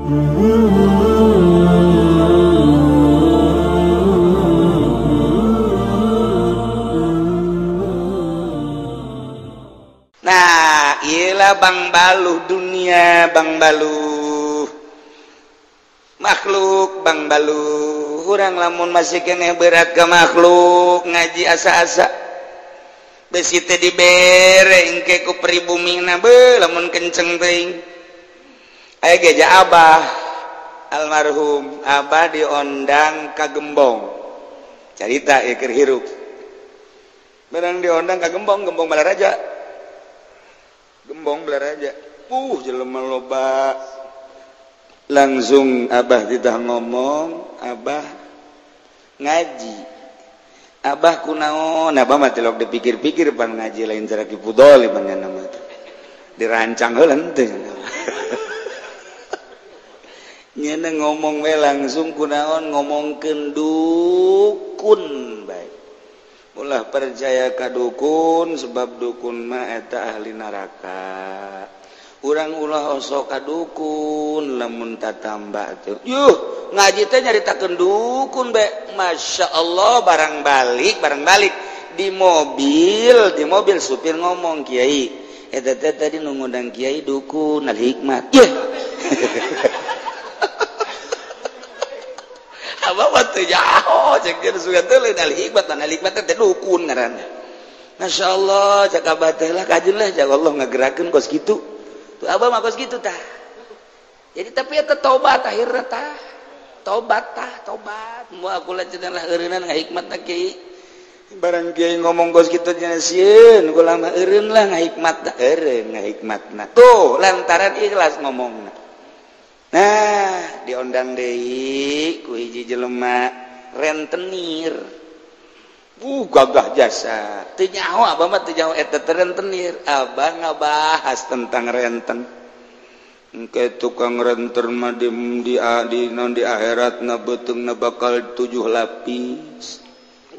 Nah, iyalah Bang Baluh dunia, Bang Baluh makhluk, Bang Baluh. Urang lamun masih kene berat ke makhluk ngaji asa-asa. Besi teh dibere engke ku pribumina be lamun kenceng teuing. Aya geja Abah almarhum, Abah diondang ka Gembong. Carita ieu keur hirup. Barang diondang ka Gembong, Gembong Balaraja. Gembong Balaraja. Jelema loba. Langsung Abah ditah ngomong, Abah ngaji. Abah kunaon? Abah mah teh log dipikir-pikir pan ngaji lain cara kipudol panjana mah. Dirancang heula teh. Nyana ngomong we langsung kunaon ngomongkeun dukun bae. Ulah percaya ka dukun sebab dukun mah eta ahli neraka. Urang ulah osok ka dukun lamun tatamba teh. Yuh, ngaji teh nyaritakeun dukun bae. Masya Allah barang balik di mobil supir ngomong, Kiai, eta teh tadi nu ngundang Kiai dukun al hikmat. Yeh. Abah waktu jauh cek dia suka teuleun al hikmat teh dukun ngaranna. Masya Allah cak abah teh lah kajeun lah cak Allah ngagerakeun kos kitu. Tuh abah mah kos kitu tah. Jadi tapi eta tobat akhirna tah. Tobat. Moal aku laceun lah eureunan ngahikmat tah Kiai. Barang Kiai ngomong kos kitu nya sieun kula mah eureun lah ngahikmat tah eureun ngahikmatna. Tuh lantaran ikhlas ngomongna. Nah, diondang deui ku hiji jelema rentenir. Gagah jasa. Teu nyaho abah mah teu nyaho eta teh rentenir. Abah ngabahas tentang renten. Engke tukang renter mah di akhiratna beuteungna bakal 7 lapis.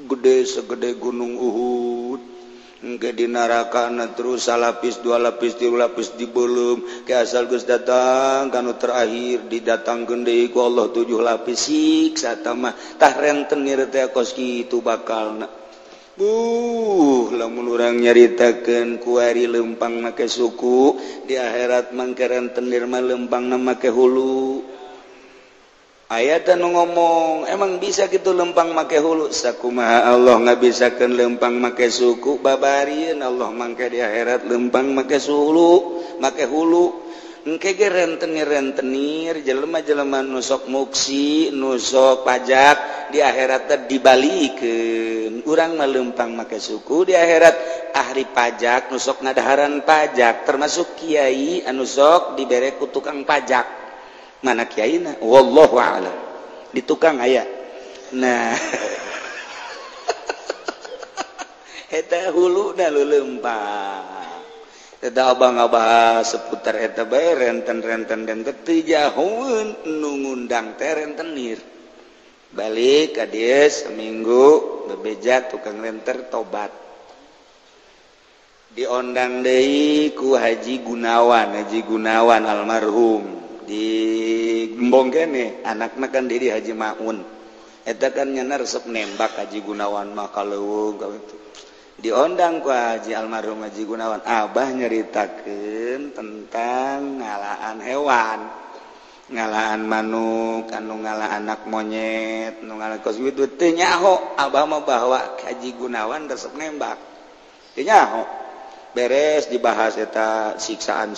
Gede segede gunung Uhud. Engke di narakana terus salapis 2 lapis 3 lapis dibeulem ke asal geus datang kanu terakhir didatangkeun deui ku Allah 7 lapis siksa tah tah rentenir teh kos kitu bakalna. Lamun urang nyaritakeun ku ari leumpang make suku di akhirat mangke rentenir mah leumpangna make hulu. Ayat anu ngomong emang bisa gitu lempang make hulu sakumaha Allah ngabisakeun lempang make suku babarieun Allah mangke di akhirat lempang make hulu engke ge rentenir jelema-jelema nu sok muksi nu sok pajak di akhirat teh dibalikeun urang mah lempang make suku di akhirat ahli pajak nu sok ngadaharan pajak termasuk kiai anu sok dibere ku tukang pajak. Mana kiaina wallahu a'lam di tukang aya. Nah eta huluna leuleumpan eta abah ngabahas seputar eta bae renten teu jahoeun nu ngundang teh rentenir balik ka dieu seminggu bebeja tukang renter tobat diondang deui ku Haji Gunawan almarhum di Gembong kene anakna kan diri Haji Maun eta kan nyana resep nembak Haji Gunawan mah kaleuweung kawitu diondang ku Haji almarhum Haji Gunawan abah nyaritakeun tentang ngalaan hewan ngalaan manuk anu ngalah anak monyet nu ngalah kos kitu teu nyaho abah mah bahwa Haji Gunawan resep nembak teu nyaho beres dibahas eta siksaan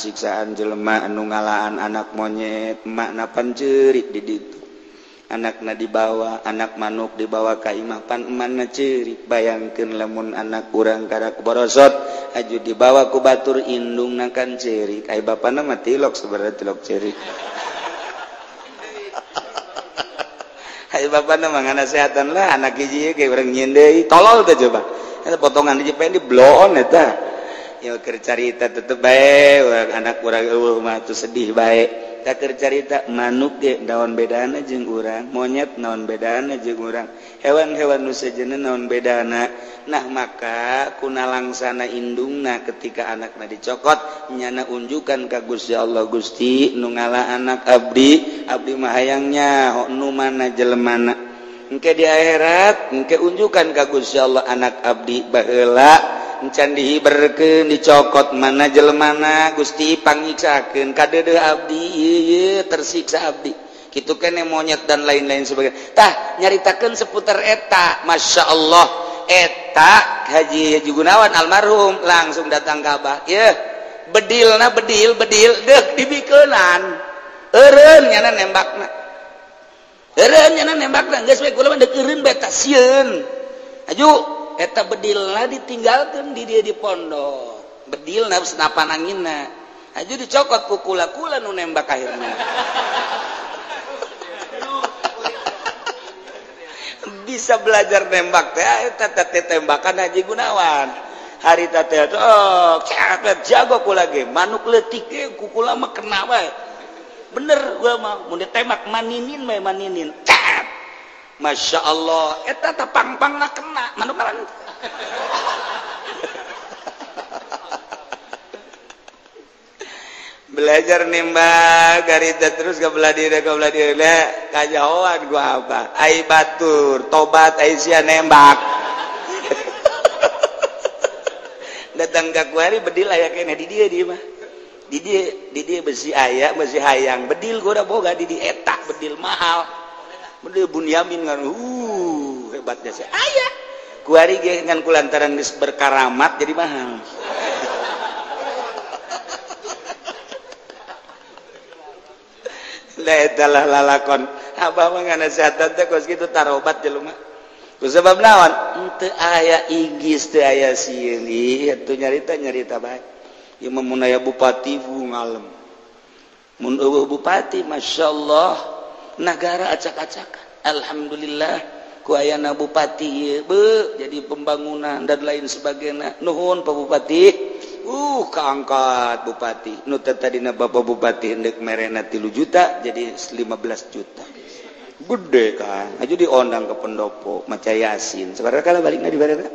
jelema anu ngalaan anak monyet makna panceurik di ditu anakna dibawa anak manuk dibawa ka imah pan emanna ceurik bayangkeun lamun anak urang kada kuborosot aju dibawa ku batur indungna kan ceurik ai bapana mah tilok sabaraha tilok ceurik ai bapana mah nganasehatan lah anak hiji ge urang nyieun deui tolol teh coba eta potongan hiji pengen dibloon eta ya keur carita tetep bae anak urang eueuh mah tuh sedih bae takker carita manuk ge daun bedana jeung urang monyet naon bedana jeung urang hewan-hewan nu sejeuna naon bedana nah maka kuna langsana indungna ketika anakna dicokot nyana unjukan ka Gusti Allah Gusti nu ngalah anak abdi mah hayangnya nu mana jelemana engke di akhirat engke unjukan ka Gusti Allah anak abdi baheula encan dihiberkeun dicokot mana jelemana Gusti pangiksakeun kadeudeung abdi ieu tersiksa abdi kitu keneh monyet dan lain-lain sebagainya tah nyaritakeun seputar eta masyaallah eta Haji Gunawan almarhum langsung datang ka Abah yeuh bedilna bedil deuk dibikeunan eureun nyana nembakna geus we kula mah deuk eureun bae tasieun aju eta bedilna ditinggalkeun di dia di pondok bedilna senapan anginna aju dicokot ku kula-kula nu nembak akhirna bisa belajar nembak teh eta teh tembakan Haji Gunawan harita teh cepet jago kula ge manuk leutik ge ku kula mah kena bae bener gua mah mun ditembak maninin bae maninin cet Masya Allah eta teh pang-pangna kena manuk karan belajar nembak garita terus ka belah diri kajahoan gua apa ai batur tobat ai sia nembak datang ka kuari bedil aya keneh di dia mah di dia besi aya besi hayang bedil gua udah boga di eta bedil mahal bedil Bunyamin kan hebatnya sih aya kuari ge ngan kulantaran geus berkaramat jadi mahal lah lalakon abah mah ngana sehatan teh kos kitu tarobat jelema ku sabab naon teu aya igis teu aya sieun atuh nyarita bae ieu mah mun aya bupati ngalem mun eueuh bupati masyaallah nagara acak-acakan alhamdulillah ku ayana bupati ieu jadi pembangunan dan lain sebagainya nuhun Pak Bupati keangkat bupati nu tadina Bapak Bupati hendek merena 3 juta jadi 15 juta gede kan aju diondang ke pendopo maca yasin sabaraha kala balikna di bareta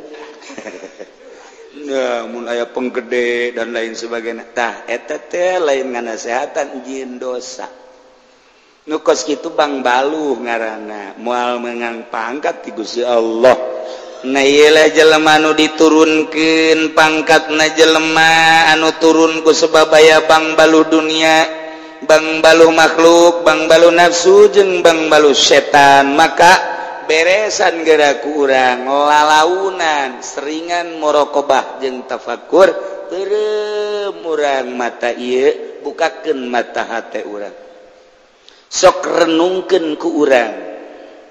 nah mun aya penggede dan lain sebagainya tah eta teh lain nganasehatan jieun dosa nu kos kitu Bang Baluh ngaranna moal meungang pangkat ti Gusti Allah nah iyalah jelema anu diturunkeun pangkatna jelema anu turun ku sebab aya Bang Baluh dunia Bang Baluh makhluk Bang Baluh nafsu jeung Bang Baluh setan maka beresan geura ku urang lalaunan seringan muraqabah jeung tafakur teureum urang mata ieu bukakeun mata hate urang sok renungkeun ku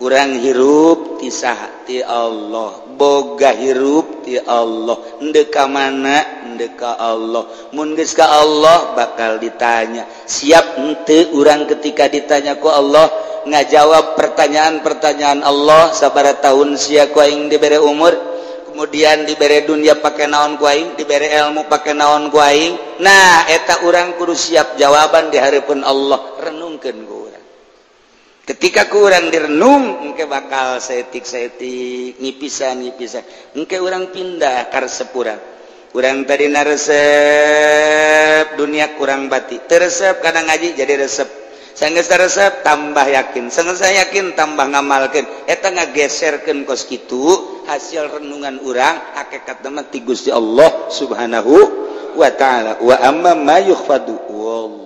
urang hirup ti saha ti Allah boga hirup ti Allah henteu ka mana henteu ka Allah mun geus ka Allah bakal ditanya siap henteu urang ketika ditanya ku Allah ngajawab pertanyaan-pertanyaan Allah sabaraha taun sia ku aing dibere umur kemudian dibere dunia pakai naon ku aing dibere ilmu pakai naon ku aing nah eta urang kudu siap jawaban di hareupeun Allah renungkeun ku ketika kurang direnung engke bakal setik ngipisan engke urang pindah ka resep urang tadina resep dunia kurang bati teresep kadang ngaji jadi resep sanggeus resep tambah yakin sanggeus yakin tambah ngamalkeun eta ngageserkeun kos kitu hasil renungan urang hakikatna ti Gusti Allah Subhanahu wa taala wa amma ma yukhfadu wallah